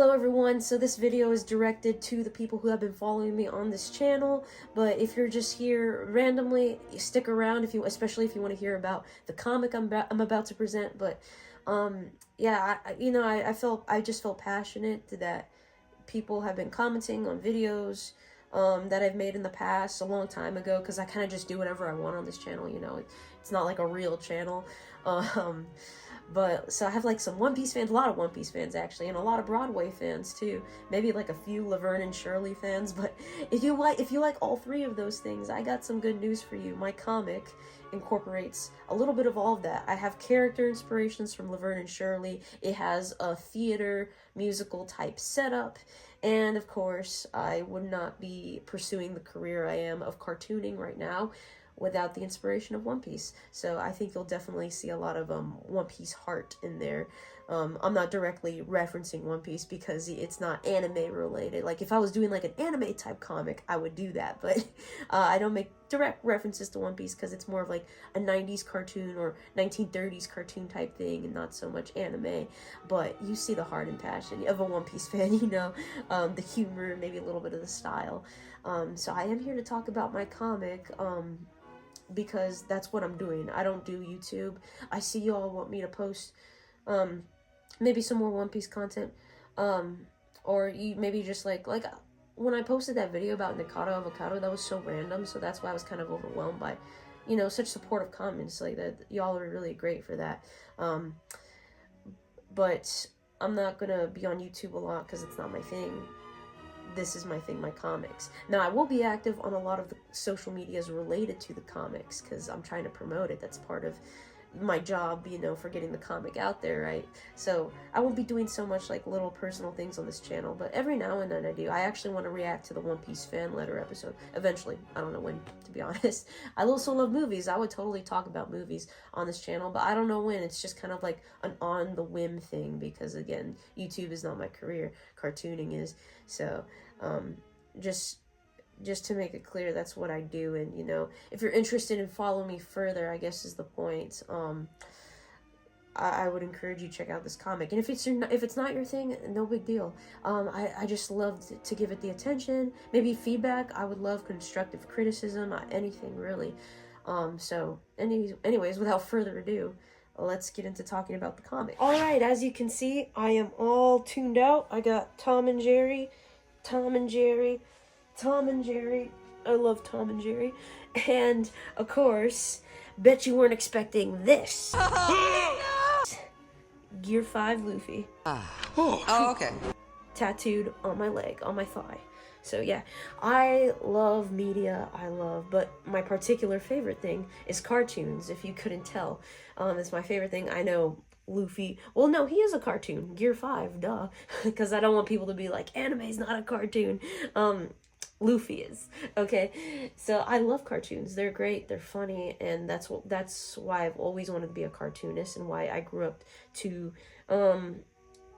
Hello everyone, so this video is directed to the people who have been following me on this channel, but if you're just here randomly, stick around especially if you want to hear about the comic I'm about to present. But yeah, I just felt passionate that people have been commenting on videos that I've made in the past a long time ago, because I kind of just do whatever I want on this channel, it's not like a real channel. But so I have like some One Piece fans, a lot of One Piece fans actually, and a lot of Broadway fans too. Maybe like a few Laverne and Shirley fans. But if you like all three of those things, I got some good news for you. My comic incorporates a little bit of all of that. I have character inspirations from Laverne and Shirley. It has a theater musical type setup. And of course, I would not be pursuing the career I am of cartooning right now without the inspiration of One Piece. So I think you'll definitely see a lot of One Piece heart in there. I'm not directly referencing One Piece because it's not anime related. Like if I was doing like an anime type comic, I would do that, but I don't make direct references to One Piece because it's more of like a 90s cartoon or 1930s cartoon type thing and not so much anime. But you see the heart and passion of a One Piece fan, the humor, maybe a little bit of the style. So I am here to talk about my comic, because that's what I'm doing. I don't do YouTube. I see y'all want me to post maybe some more One Piece content, or you maybe just like when I posted that video about Nikado Avocado, that was so random, so that's why I was kind of overwhelmed by such supportive comments like that. Y'all are really great for that. But I'm not gonna be on YouTube a lot because it's not my thing. This is my thing, my comics. Now, I will be active on a lot of the social medias related to the comics because I'm trying to promote it. That's part of my job, for getting the comic out there, right? So I won't be doing so much like little personal things on this channel, but every now and then I do. I actually want to react to the One Piece fan letter episode eventually. I don't know when, to be honest. I also love movies. I would totally talk about movies on this channel, but I don't know when. It's just kind of like an on the whim thing because, again, YouTube is not my career. Cartooning is. So just to make it clear, that's what I do. And if you're interested in following me further, I guess is the point. I would encourage you to check out this comic. And if it's not your thing, no big deal. I just love to give it the attention, maybe feedback. I would love constructive criticism, anything really. Anyways, without further ado, let's get into talking about the comic. All right, as you can see, I am all tuned out. I got Tom and Jerry. I love Tom and Jerry. And, of course, bet you weren't expecting this. Gear 5 Luffy. Oh, okay. Tattooed on my leg, on my thigh. So, yeah, I love media, but my particular favorite thing is cartoons, if you couldn't tell. It's my favorite thing. I know Luffy, well, no, he is a cartoon. Gear 5, duh. Because I don't want people to be like, anime's not a cartoon. Luffy is, okay? So I love cartoons. They're great, they're funny, and that's why I've always wanted to be a cartoonist and why I grew up to,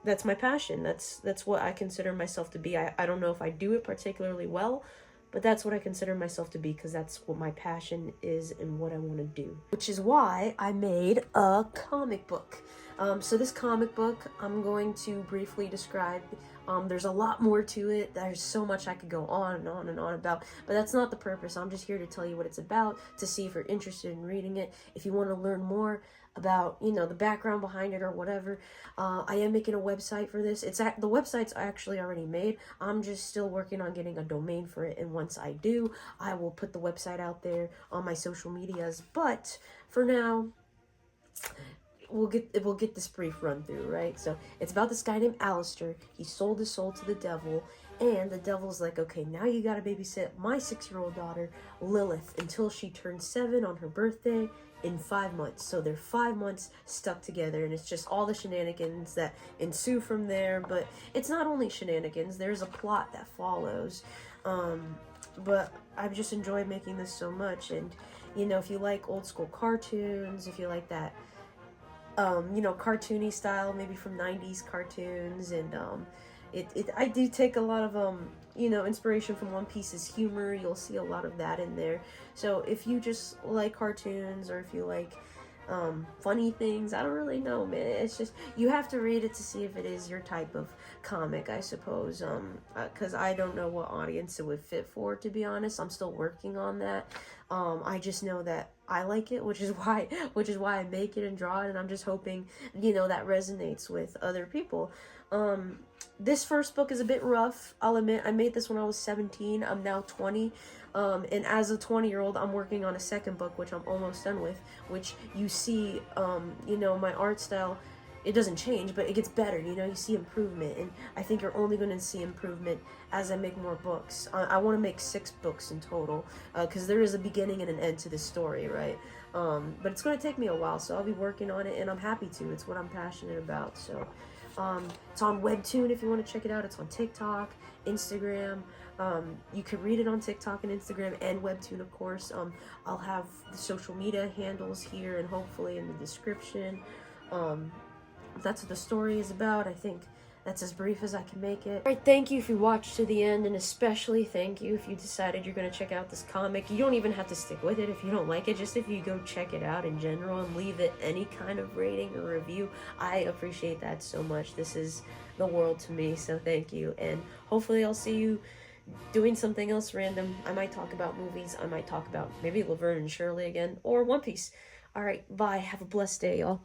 that's my passion. That's what I consider myself to be. I don't know if I do it particularly well, but that's what I consider myself to be because that's what my passion is and what I want to do. Which is why I made a comic book. So this comic book, I'm going to briefly describe. There's a lot more to it. There's so much I could go on and on and on about, but that's not the purpose. I'm just here to tell you what it's about, to see if you're interested in reading it. If you want to learn more about, the background behind it or whatever, I am making a website for this. The website's actually already made. I'm just still working on getting a domain for it, and once I do, I will put the website out there on my social medias. But for now, we'll get this brief run through, right? So it's about this guy named Alastor. He sold his soul to the devil, and the devil's like, okay, now you gotta babysit my 6-year-old daughter, Lilith, until she turns 7 on her birthday in 5 months. So they're 5 months stuck together, and it's just all the shenanigans that ensue from there. But it's not only shenanigans, there's a plot that follows. But I've just enjoyed making this so much. And if you like old school cartoons, if you like that cartoony style, maybe from 90s cartoons, and I do take a lot of inspiration from One Piece's humor. You'll see a lot of that in there. So if you just like cartoons, or if you like funny things. I don't really know, man. It's just, you have to read it to see if it is your type of comic, I suppose. Because I don't know what audience it would fit for, to be honest. I'm still working on that. I just know that I like it, which is why I make it and draw it, and I'm just hoping, that resonates with other people. This first book is a bit rough, I'll admit. I made this when I was 17. I'm now 20. And as a 20-year-old, I'm working on a second book, which I'm almost done with, which you see, my art style, it doesn't change, but it gets better, you see improvement, and I think you're only going to see improvement as I make more books. I want to make 6 books in total, because there is a beginning and an end to this story, right? But it's going to take me a while, so I'll be working on it, and I'm happy to. It's what I'm passionate about, so... it's on Webtoon if you want to check it out. It's on TikTok, Instagram. You can read it on TikTok and Instagram and Webtoon, of course. I'll have the social media handles here and hopefully in the description. That's what the story is about. I think that's as brief as I can make it. Alright, thank you if you watched to the end, and especially thank you if you decided you're going to check out this comic. You don't even have to stick with it if you don't like it, just if you go check it out in general and leave it any kind of rating or review. I appreciate that so much. This is the world to me, so thank you. And hopefully I'll see you doing something else random. I might talk about movies. I might talk about maybe Laverne and Shirley again, or One Piece. Alright, bye. Have a blessed day, y'all.